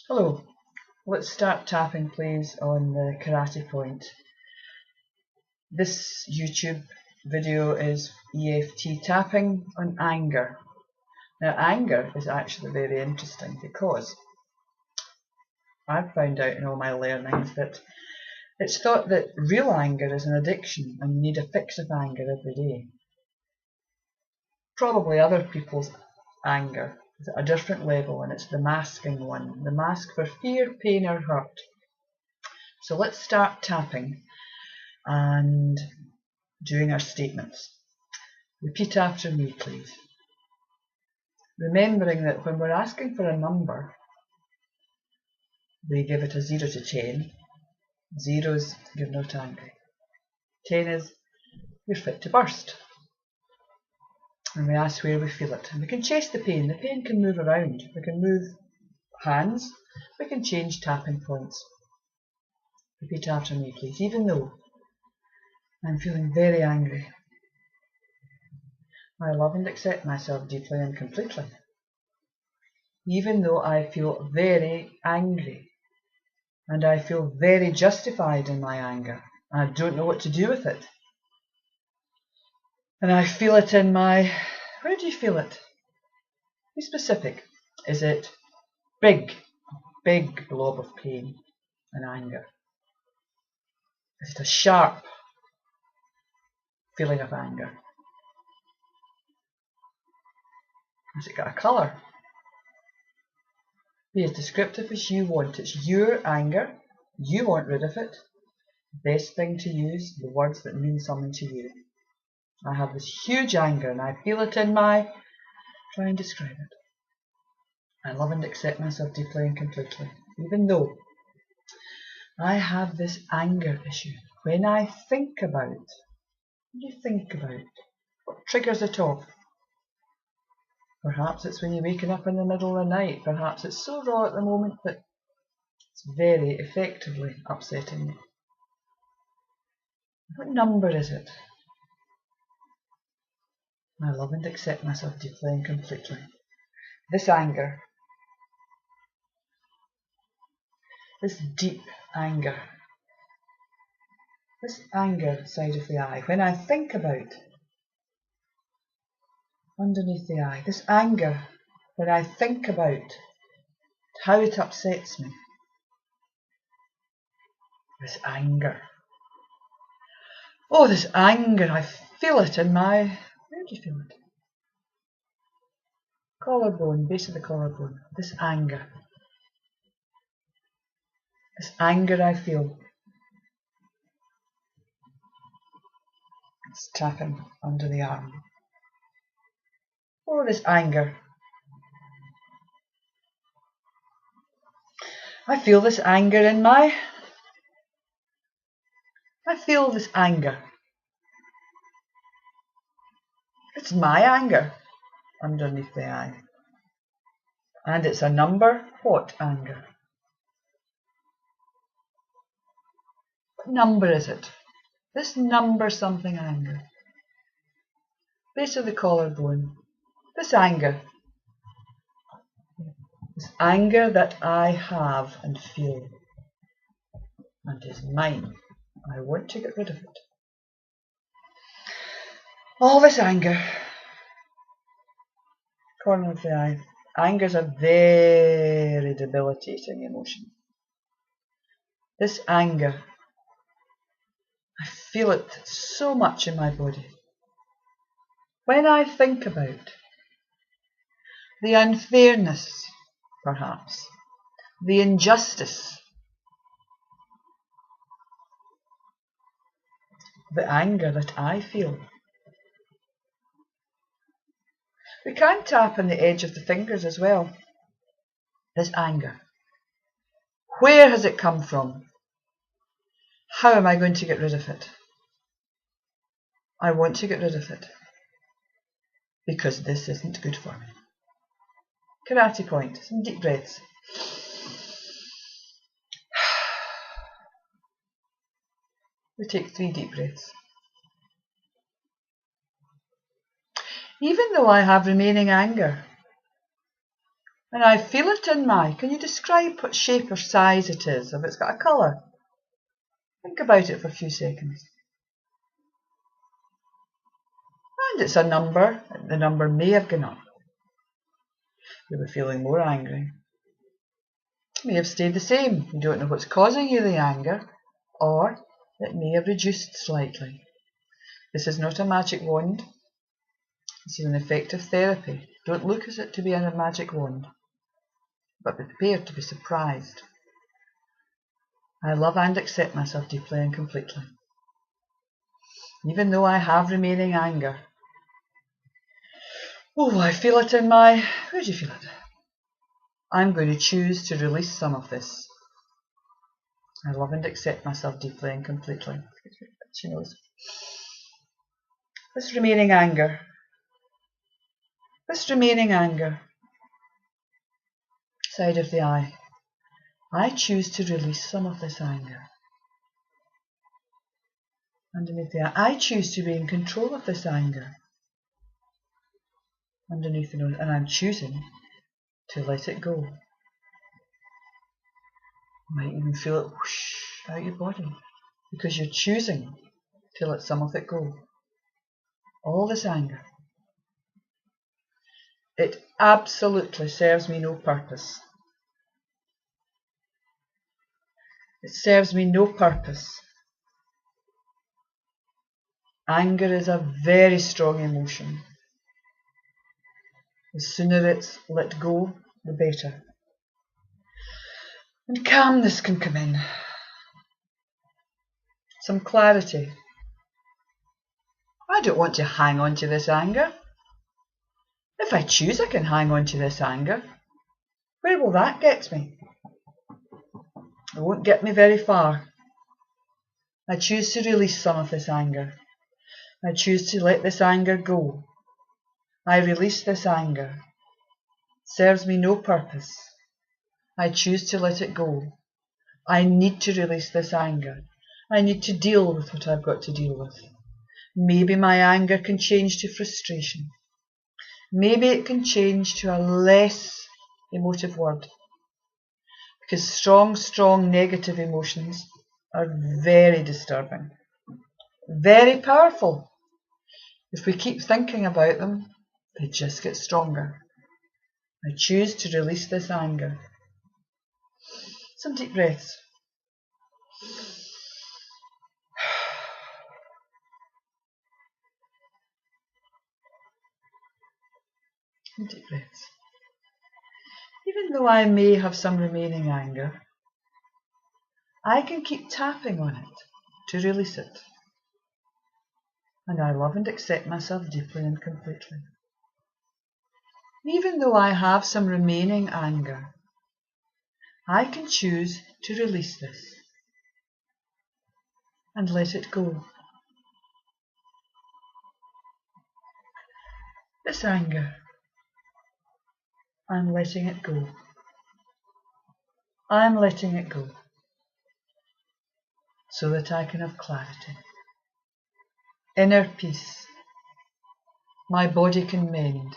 Hello, let's start tapping please on the karate point. This YouTube video is EFT tapping on anger. Now anger is actually very interesting because I've found out in all my learnings that it's thought that real anger is an addiction and you need a fix of anger every day. Probably other people's anger is at a different level, and it's the masking one, the mask for fear, pain or hurt. So let's start tapping and doing our statements. Repeat after me please. Remembering that when we're asking for a number, we give it a 0 to 10. 0 is you're not angry. 10 is you're fit to burst. And we ask where we feel it. And we can chase the pain. The pain can move around. We can move hands. We can change tapping points. Repeat after me please. Even though I'm feeling very angry, I love and accept myself deeply and completely. Even though I feel very angry and I feel very justified in my anger, I don't know what to do with it. And I feel it in my... Where do you feel it? Be specific. Is it big blob of pain and anger? Is it a sharp feeling of anger? Has it got a colour? Be as descriptive as you want. It's your anger. You want rid of it. Best thing to use the words that mean something to you. I have this huge anger and I feel it in my... Try and describe it. I love and accept myself deeply and completely. Even though I have this anger issue. When I think about... What do you think about? What triggers it off? Perhaps it's when you're waking up in the middle of the night. Perhaps it's so raw at the moment that it's very effectively upsetting you. What number is it? I love and accept myself deeply and completely. This anger, this deep anger, this anger side of the eye, when I think about underneath the eye, this anger, when I think about how it upsets me, this anger. Oh, this anger, I feel it in my... Where do you feel it? Collarbone, base of the collarbone. This anger. This anger I feel. It's tapping under the arm. Oh, this anger. I feel this anger in my... I feel this anger. It's my anger underneath the eye. And it's a number. What anger? What number is it? This number something anger. Base of the collarbone. This anger. This anger that I have and feel. And is mine. I want to get rid of it. All this anger. Corner of the eye. Anger is a very debilitating emotion. This anger, I feel it so much in my body. When I think about the unfairness, perhaps, the injustice, the anger that I feel. We can tap on the edge of the fingers as well. This anger. Where has it come from? How am I going to get rid of it? I want to get rid of it. Because this isn't good for me. Karate point. Some deep breaths. We take 3 deep breaths. Even though I have remaining anger, And I feel it in my, can you describe what shape or size it is, if it's got a colour? Think about it for a few seconds. And it's a number, the number may have gone up. You were feeling more angry. It may have stayed the same, you don't know what's causing you the anger, or it may have reduced slightly. This is not a magic wand, this is an effective therapy. Don't look at it to be a magic wand, but be prepared to be surprised. I love and accept myself deeply and completely. Even though I have remaining anger. Oh, I feel it in my, where do you feel it? I'm going to choose to release some of this. I love and accept myself deeply and completely. She knows. This remaining anger. This remaining anger. Side of the eye. I choose to release some of this anger. Underneath the eye. I choose to be in control of this anger. Underneath the nose. And I'm choosing to let it go. You might even feel it whoosh out your body. Because you're choosing to let some of it go. All this anger. It absolutely serves me no purpose. It serves me no purpose. Anger is a very strong emotion. The sooner it's let go, the better. And calmness can come in. Some clarity. I don't want to hang on to this anger. If I choose, I can hang on to this anger. Where will that get me? It won't get me very far. I choose to release some of this anger. I choose to let this anger go. I release this anger. It serves me no purpose. I choose to let it go. I need to release this anger. I need to deal with what I've got to deal with. Maybe my anger can change to frustration. Maybe it can change to a less emotive word. Because strong negative emotions are very disturbing. Very powerful. If we keep thinking about them, they just get stronger. I choose to release this anger. Some deep breaths. Some deep breaths. Even though I may have some remaining anger, I can keep tapping on it to release it. And I love and accept myself deeply and completely. Even though I have some remaining anger, I can choose to release this and let it go. This anger, I'm letting it go. I'm letting it go so that I can have clarity. Inner peace. My body can mend.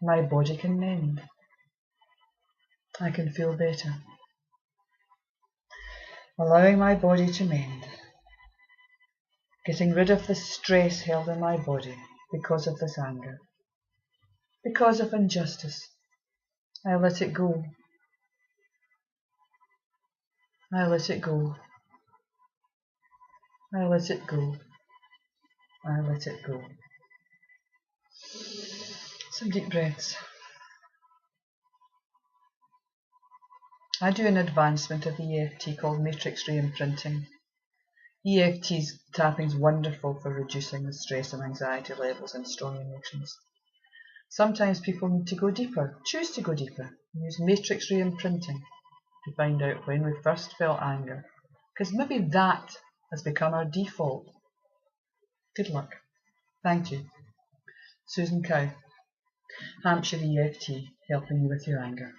My body can mend. I can feel better. Allowing my body to mend. Getting rid of the stress held in my body because of this anger. Because of injustice. I let it go. I let it go. I let it go. I let it go. Some deep breaths. I do an advancement of EFT called matrix re-imprinting. EFT's tapping is wonderful for reducing the stress and anxiety levels and strong emotions. Sometimes people need to go deeper, choose to go deeper, and use matrix re-imprinting to find out when we first felt anger. Because maybe that has become our default. Good luck. Thank you. Susan Cowe, Hampshire EFT, helping you with your anger.